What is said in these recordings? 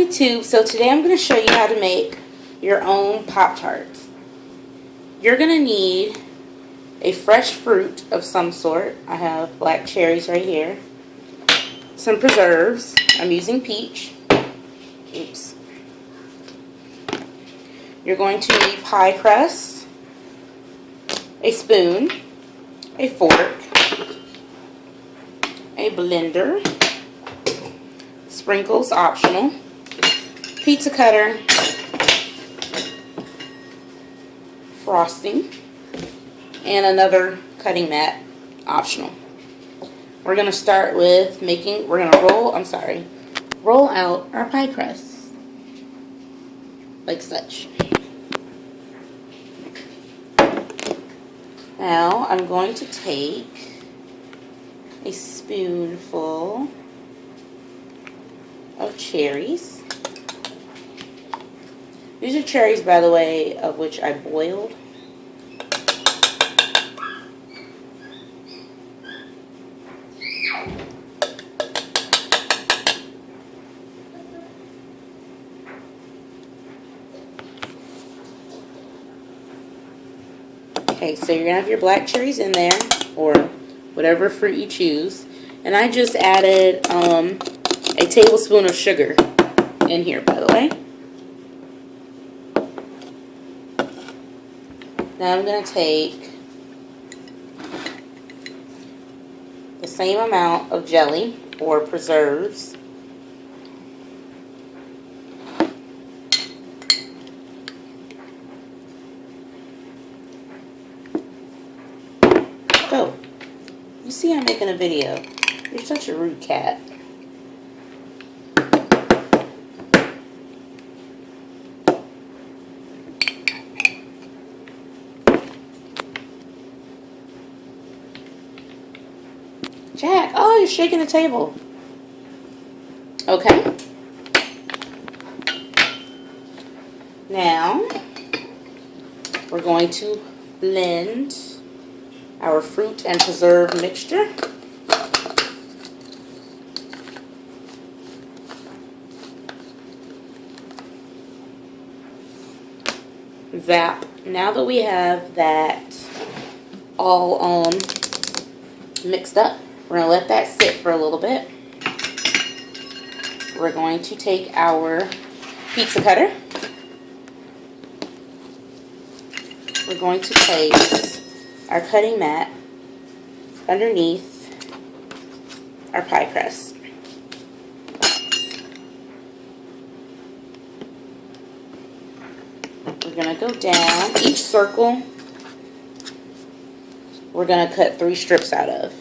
YouTube. So today I'm going to show you how to make your own Pop-Tarts. You're going to need a fresh fruit of some sort. I have black cherries right here. Some preserves. I'm using peach. Oops. You're going to need pie crust, a spoon, a fork, a blender, sprinkles optional, pizza cutter, frosting, and another cutting mat optional. We're going to start with roll out our pie crust like such. Now I'm going to take a spoonful of cherries. These are cherries, by the way, of which I boiled. Okay, so you're going to have your black cherries in there, or whatever fruit you choose. And I just added a tablespoon of sugar in here, by the way. Now I'm going to take the same amount of jelly or preserves. Go. You see I'm making a video. You're such a rude cat. Jack, oh, you're shaking the table. Okay. Now, we're going to blend our fruit and preserve mixture. Zap. Now that we have that all mixed up, we're going to let that sit for a little bit. We're going to take our pizza cutter. We're going to place our cutting mat underneath our pie crust. We're going to go down each circle. We're going to cut 3 strips out of.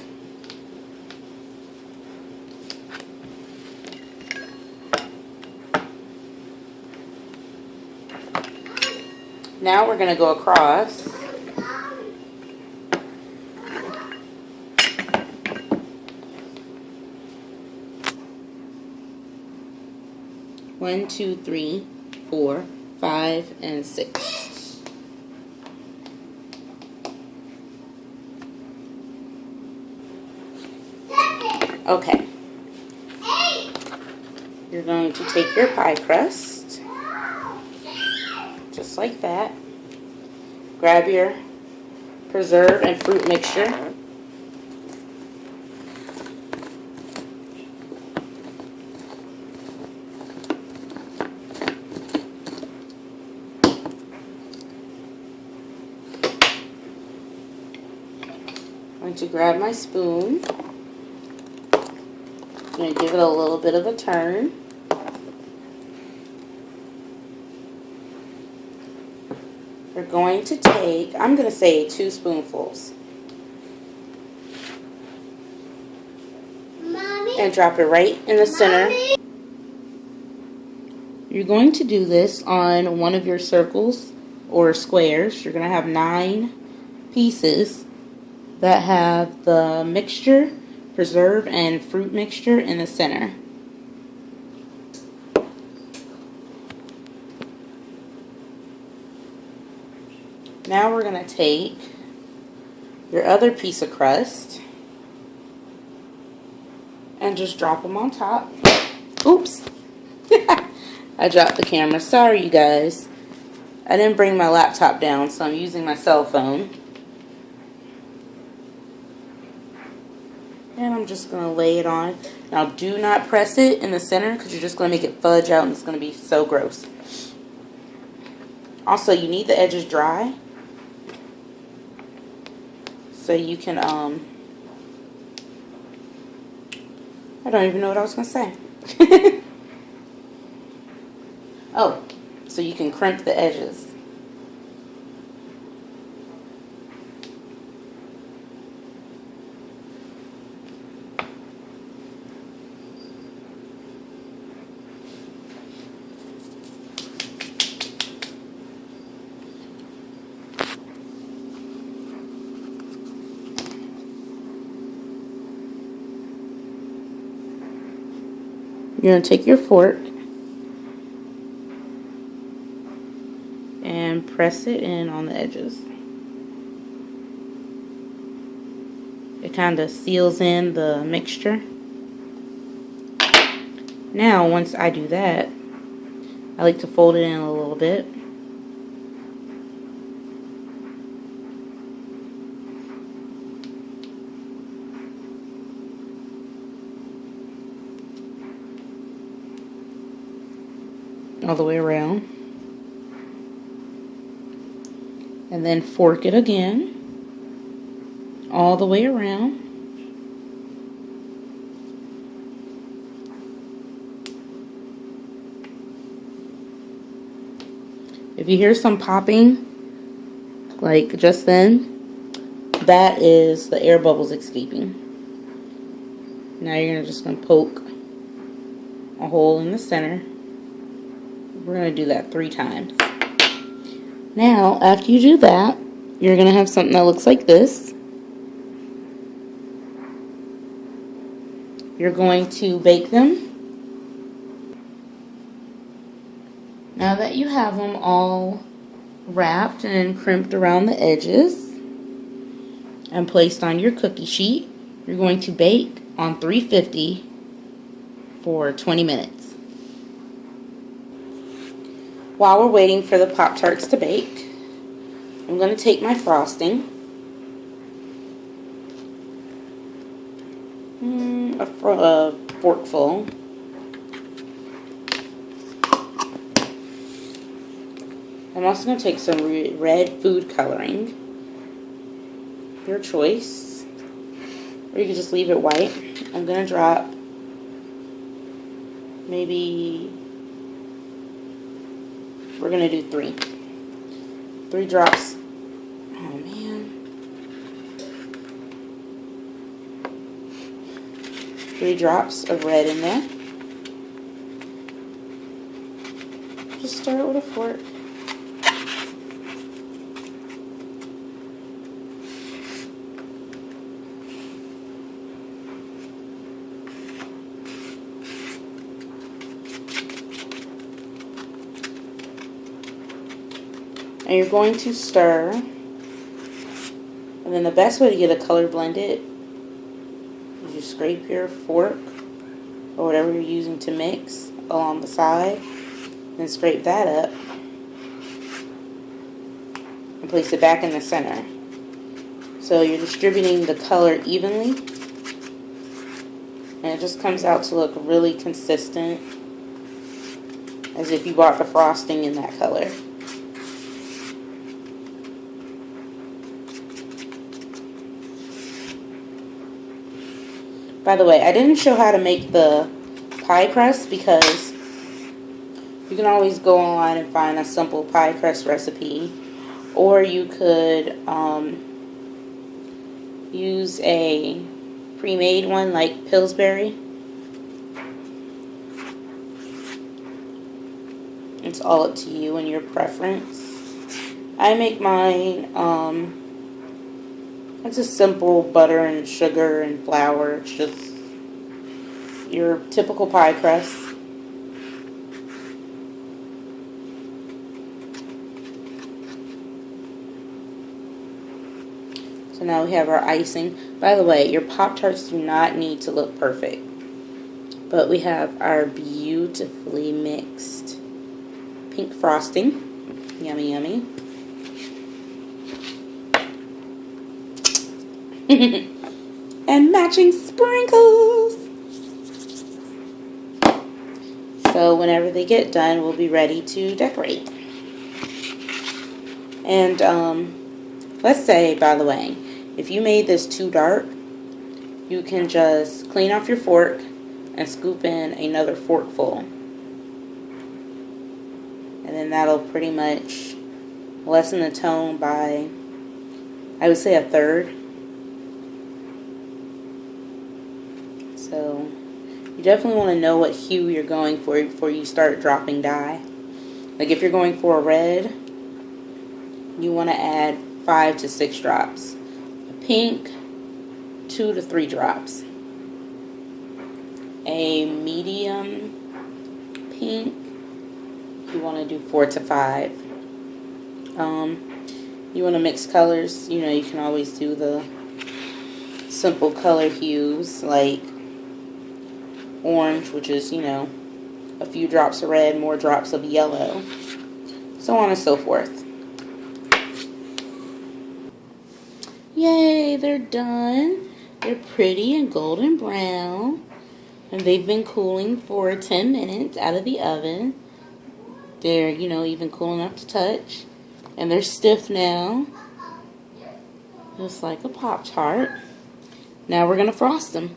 Now we're going to go across. One, 2, 3, 4, 5, and 6. Okay. You're going to take your pie crust, just like that. Grab your preserve and fruit mixture. I'm going to grab my spoon. I'm going to give it a little bit of a turn. We're going to take, I'm going to say 2 spoonfuls. Mommy, and drop it right in the center. Mommy. You're going to do this on one of your circles or squares. You're going to have 9 pieces that have the mixture, preserve, and fruit mixture in the center. Now we're going to take your other piece of crust and just drop them on top. Oops. I dropped the camera. Sorry, you guys. I didn't bring my laptop down, so I'm using my cell phone. And I'm just going to lay it on. Now, do not press it in the center because you're just going to make it fudge out and it's going to be so gross. Also, you need the edges dry so you can, I don't even know what I was going to say. Oh, so you can crimp the edges. You're going to take your fork and press it in on the edges. It kind of seals in the mixture. Now, once I do that, I like to fold it in a little bit. All the way around. And then fork it again. All the way around. If you hear some popping, like just then, that is the air bubbles escaping. Now you're just going to poke a hole in the center. We're going to do that 3 times. Now, after you do that, you're going to have something that looks like this. You're going to bake them. Now that you have them all wrapped and crimped around the edges and placed on your cookie sheet, you're going to bake on 350 for 20 minutes. While we're waiting for the Pop-Tarts to bake, I'm going to take my frosting, a forkful, I'm also going to take some red food coloring, your choice, or you can just leave it white. I'm going to drop maybe, we're going to do 3 drops. Oh man. 3 drops of red in there. Just stir it with a fork. And you're going to stir. And then the best way to get a color blended is you scrape your fork or whatever you're using to mix along the side. Then scrape that up and place it back in the center. So you're distributing the color evenly. And it just comes out to look really consistent, as if you bought the frosting in that color. By the way, I didn't show how to make the pie crust because you can always go online and find a simple pie crust recipe, or you could use a pre-made one like Pillsbury. It's all up to you and your preference. I make mine, it's just simple butter and sugar and flour. It's just your typical pie crust. So now we have our icing. By the way, your Pop-Tarts do not need to look perfect. But we have our beautifully mixed pink frosting. Yummy, yummy. And matching sprinkles. So whenever they get done, we'll be ready to decorate. And let's say, by the way, if you made this too dark, you can just clean off your fork and scoop in another forkful. And then that'll pretty much lessen the tone by, I would say, a third. So you definitely want to know what hue you're going for before you start dropping dye. Like if you're going for a red, you want to add 5 to 6 drops. A pink, 2 to 3 drops. A medium pink, you want to do 4 to 5. You want to mix colors. You know, you can always do the simple color hues like orange, which is, you know, a few drops of red, more drops of yellow, so on and so forth. Yay, they're done. They're pretty and golden brown, and they've been cooling for 10 minutes out of the oven. They're, you know, even cool enough to touch, and they're stiff now, just like a Pop-Tart. Now we're going to frost them.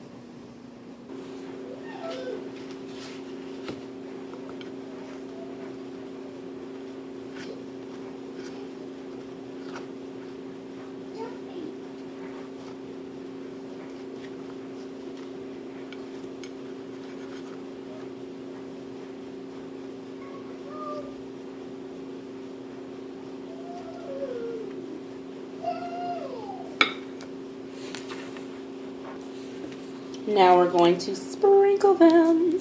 Now we're going to sprinkle them.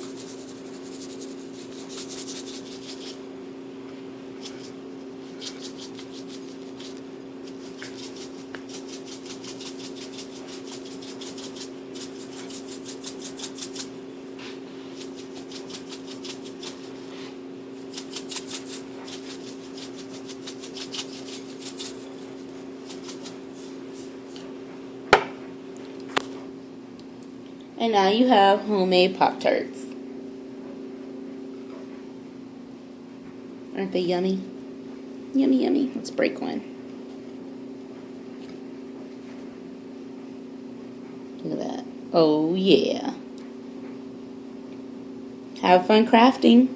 And now you have homemade Pop-Tarts. Aren't they yummy? Yummy, yummy. Let's break one. Look at that. Oh, yeah. Have fun crafting.